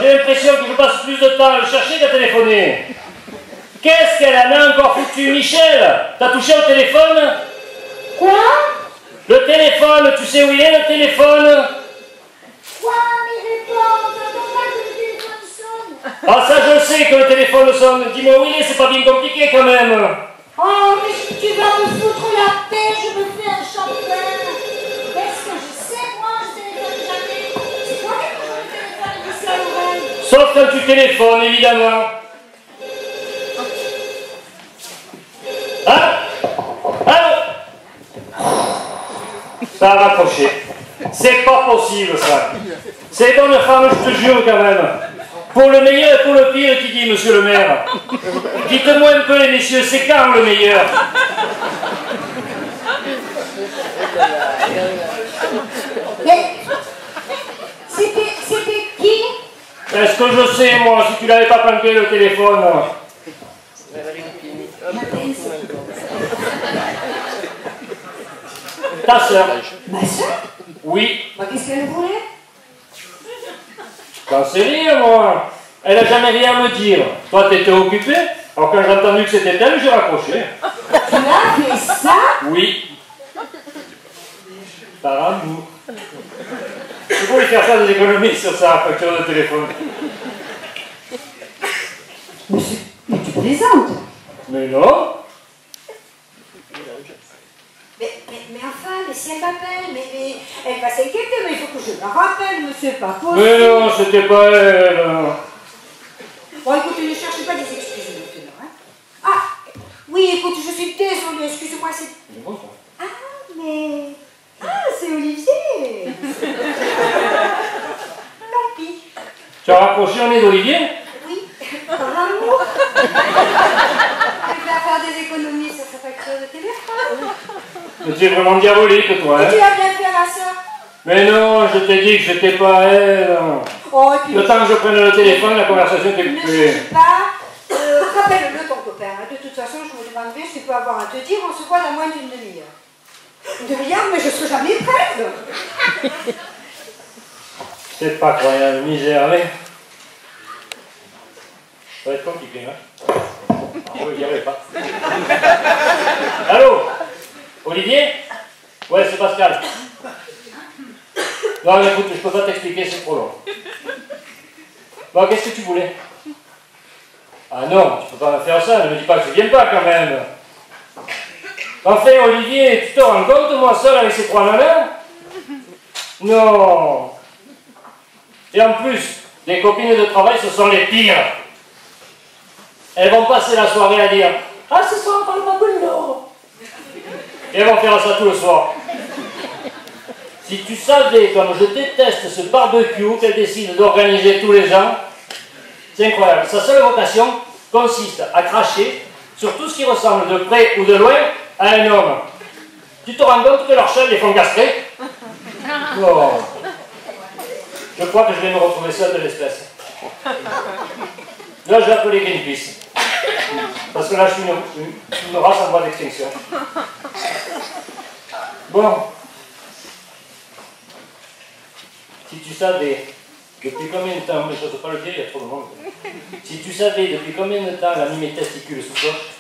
j'ai l'impression que je passe plus de temps à le chercher qu'à téléphoner. Qu'est-ce qu'elle en a encore foutu, Michel? T'as touché au téléphone? Quoi? Le téléphone, tu sais où il est, le téléphone? Quoi? Mais réponds, t'entends pas que le téléphone sonne? Ah, ça, je sais que le téléphone sonne. Dis-moi où il est, c'est pas bien compliqué quand même. Oh, mais si tu vas me foutre la paix, je me fais un champagne. Est-ce que je sais, moi, je téléphone jamais? C'est toi qui me téléphone d'ici à l'oreille. Sauf quand tu téléphones, évidemment. Hein? Allô? Ça a raccroché. C'est pas possible, ça. C'est bonne femme, je te jure, quand même. Pour le meilleur et pour le pire, qui dit, monsieur le maire? Dites-moi un peu, les messieurs, c'est quand le meilleur? Mais c'était qui? Est-ce que je sais, moi, si tu l'avais pas planqué le téléphone? Ta sœur. Ma soeur? Oui. Bah, qu'est-ce qu'elle voulait? J'en sais rien, moi. Elle a jamais rien à me dire. Toi, t'étais occupé. Alors, quand j'ai entendu que c'était elle, j'ai raccroché. Tu as fait ça? Oui. Par amour. Tu voulais faire ça des économies sur sa facture de téléphone. Mais tu plaisantes. Mais non. Mais enfin, mais si elle m'appelle, mais elle va s'inquiéter, mais il faut que je la rappelle, monsieur, pas possible. Mais non, c'était pas elle. Bon, écoutez, ne cherchez pas des excuses maintenant, hein. Ah, oui, écoute, je suis désolée, excusez-moi, c'est... C'est bon, ça. Ah, mais... Ah, c'est Olivier. Tant pis. Tu as raccroché un nez d'Olivier? Oui, par amour. Il va faire des économies sur sa facture de téléphone. Mais tu es vraiment diabolique, toi, Et hein? tu as bien fait à la soeur. Mais non, je t'ai dit que j'étais pas elle. Oh, et puis... Le temps que je prenne le téléphone, la conversation était Ne coupée. cherche pas. Rappelle-le ton copain. Hein. De toute façon, je me demanderai ce qu'il peut avoir à te dire. On se voit dans moins d'une demi-heure. Une demi-heure, mais je serai jamais prête. C'est pas croyable, misère, mais... Ça va être compliqué, hein? Je n'y arrive pas. Allô? Olivier? Ouais, c'est Pascal. Non, écoute, je peux pas t'expliquer, c'est trop long. Bon, qu'est-ce que tu voulais? Ah non, tu peux pas me faire ça, ne me dis pas que tu viens pas quand même. Enfin, Olivier, tu te rends compte, moi seul avec ces trois nanas? Non. Et en plus, les copines de travail, ce sont les pires. Elles vont passer la soirée à dire « Ah, ce soir, on parle pas de l'eau !» Et elles vont faire ça tout le soir. Si tu savais comme je déteste ce barbecue qu'elle décide d'organiser tous les ans, c'est incroyable. Sa seule vocation consiste à cracher sur tout ce qui ressemble de près ou de loin à un homme. Tu te rends compte que leurs chefs les font castrer? Non. Je crois que je vais me retrouver seul de l'espèce. Là, je vais appeler Greenpeace. Parce que là, je suis une race en voie d'extinction. Bon. Si tu savais depuis combien de temps, mais je ne peux pas le dire, il y a trop de monde. Si tu savais depuis combien de temps elle a mis mes testicules sous cloche,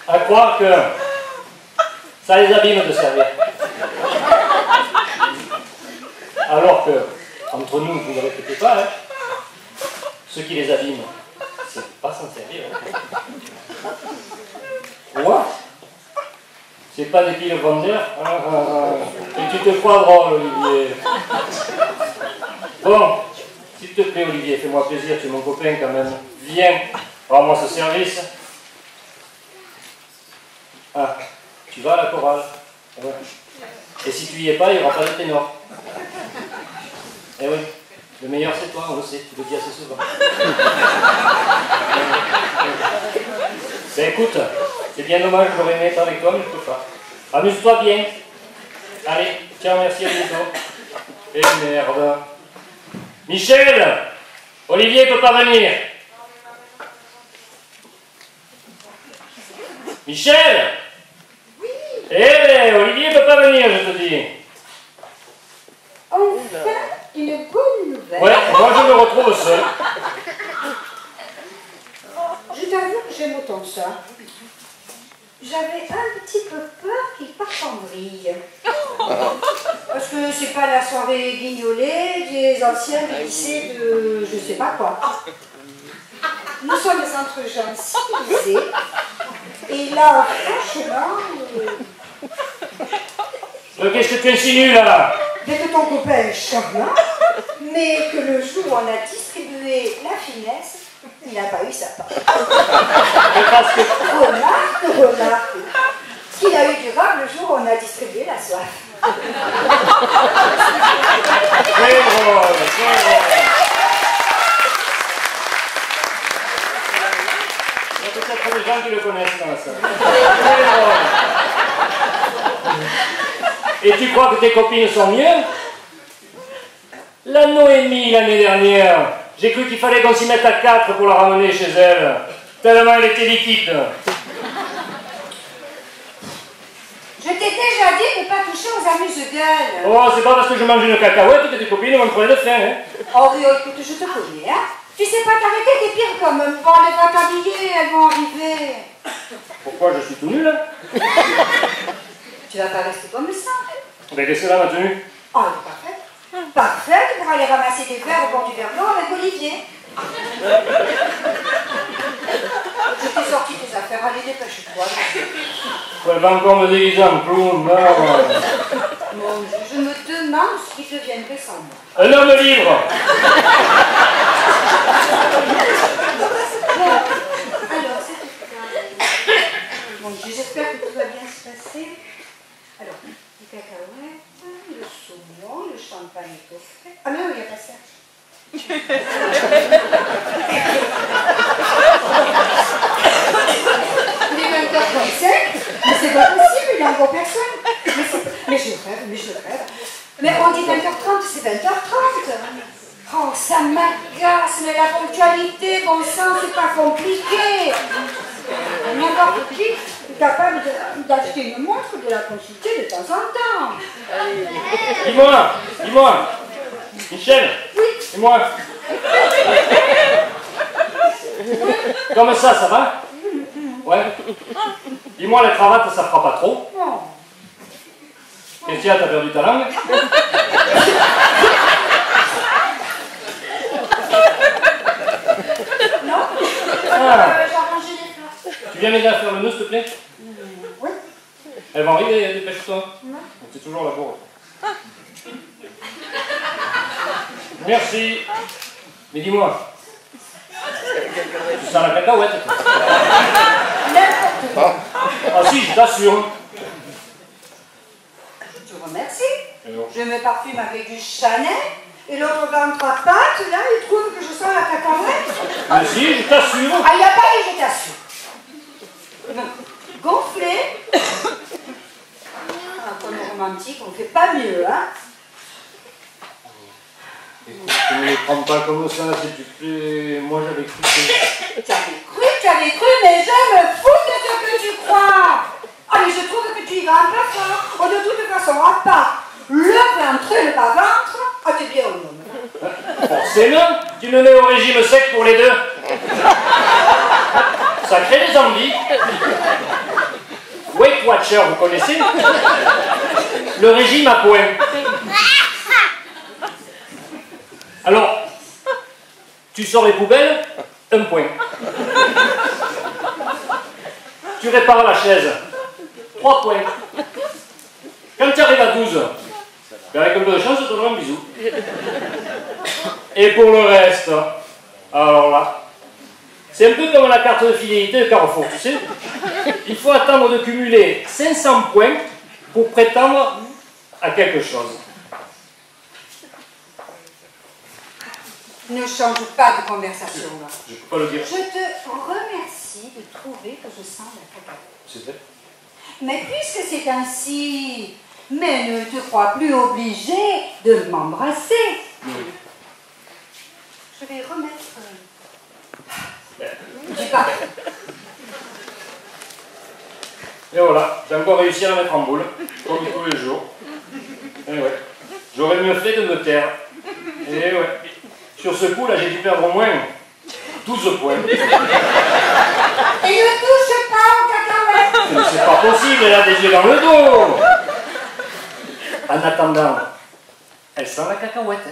à croire que ça les abîme de servir. Alors que, entre nous, vous ne répétez pas, hein, ce qui les abîme, c'est pas s'en servir. Hein. Quoi? C'est pas des piles vendeurs? Et tu te crois drôle, Olivier. Bon, s'il te plaît, Olivier, fais-moi plaisir, tu es mon copain quand même. Viens, rends-moi ce service. Ah, tu vas à la chorale. Ouais. Et si tu y es pas, il n'y aura pas de ténor. Eh oui, le meilleur c'est toi, on le sait, tu le dis assez souvent. Ben écoute, c'est bien dommage, j'aurais aimé être avec toi, mais je peux pas. Amuse-toi bien. Allez, tiens, merci à bientôt. Et merde. Michel! Olivier peut pas venir. Michel! Oui. Eh ben, Olivier peut pas venir, je te dis. Enfin, une bonne nouvelle. Ouais, moi je me retrouve seul. Je t'avoue que j'aime autant ça. J'avais un petit peu peur qu'il parte en vrille. Parce que c'est pas la soirée guignolée des anciens lycées de je sais pas quoi. Nous sommes entre gens civilisés. Et là, franchement... Qu'est-ce que tu insinues là? Dès que ton copain est charmant, mais que le jour où on a distribué la finesse, il n'a pas eu sa part. Parce que... Remarque. Ce qu'il a eu du rare le jour où on a distribué la soif. C'est drôle, c'est drôle. Il y a peut-être des gens qui le connaissent dans ça. C'est drôle. Et tu crois que tes copines sont mieux? La Noémie, l'année dernière, j'ai cru qu'il fallait qu'on s'y mette à 4 pour la ramener chez elle. Tellement elle était liquide. Je t'ai déjà dit de ne pas toucher aux amuse-gueules. Oh, c'est pas parce que je mange une cacahuète que tes copines vont me crever de faim, hein? Oh, écoute, je te connais, hein. Tu sais pas t'arrêter, t'es pire comme un bon, elles vont t'habiller, elles vont arriver. Pourquoi je suis tout nul, là? Tu vas pas rester comme ça. Ben, qu'est-ce que là, ma tenue? Oh, elle est parfaite. Parfaite pour aller ramasser des verres au bord du verre blanc avec Olivier. Je t'ai sorti tes affaires, allez, dépêche-toi. Elle va encore me déguiser en clown, merde. Mon Dieu, je me demande ce qui deviendrait sans moi. Un homme libre. Bon, alors, c'est tout ça. Mon Dieu, j'espère que tout va bien se passer. Alors, les cacahuètes, le saumon, le champagne est au frais. Ah non, il n'y a pas ça. Il est 20h35, mais c'est pas possible, il n'y a encore personne. Mais je rêve. Mais on dit 20h30, c'est 20h30. Oh, ça m'agace, mais la ponctualité, bon sang, c'est pas compliqué. N'importe qui est capable d'acheter une montre, de la consulter de temps en temps. Dis-moi. Michel. Oui. Dis-moi. Comme ça va? Ouais. Dis-moi, la cravate, ça fera pas trop? Non. Et tiens, t'as perdu ta langue? Non. Ah. J'ai arrangé les plats. Tu viens m'aider à faire le nœud, s'il te plaît? Oui. Elle va arriver, dépêche-toi. C'est toujours la bourre. Merci. Mais dis-moi. Tu sens la cacahuète, toi? N'importe quoi. Ah si, je t'assure. Je te remercie. Je me parfume avec du Chanel. Et l'autre ventre à pâte, là, il trouve que je sens la cacahuète. Mais si, je t'assure. Ah, il n'y a pas eu, je t'assure. Gonflé. Ah, comme romantique, on ne fait pas mieux, hein. Écoute, ne les prends pas comme ça, s'il te plaît. Moi, j'avais cru que... Tu avais cru, mais je me fous de ce que tu crois. Ah, mais je trouve que tu y vas un peu fort. Oh, de toute façon, à part le ventre et le bas-ventre, ah, t'es bien au monde. Forcément, tu me mets au régime sec pour les deux. Ça crée des envies. Weight Watcher, vous connaissez? Le régime à point. Alors, tu sors les poubelles, 1 point. Tu répares la chaise, 3 points. Quand tu arrives à 12, ben avec un peu de chance, je te donnerai un bisou. Et pour le reste, alors là, c'est un peu comme la carte de fidélité de Carrefour, tu sais. Il faut attendre de cumuler 500 points pour prétendre à quelque chose. Ne change pas de conversation, là. Je peux pas le dire. Je te remercie de trouver que je sens la cacahuète. C'est vrai. Mais puisque c'est ainsi, mais ne te crois plus obligé de m'embrasser. Je vais remettre du parfum. Et voilà, j'ai encore réussi à la mettre en boule, comme tous les jours. Et ouais, J'aurais mieux fait de me taire. Et ouais. Sur ce coup, là, j'ai dû perdre au moins 12 points. Et ne touche pas aux cacahuètes. Mais c'est pas possible, elle a des yeux dans le dos. En attendant, elle sent la cacahuète.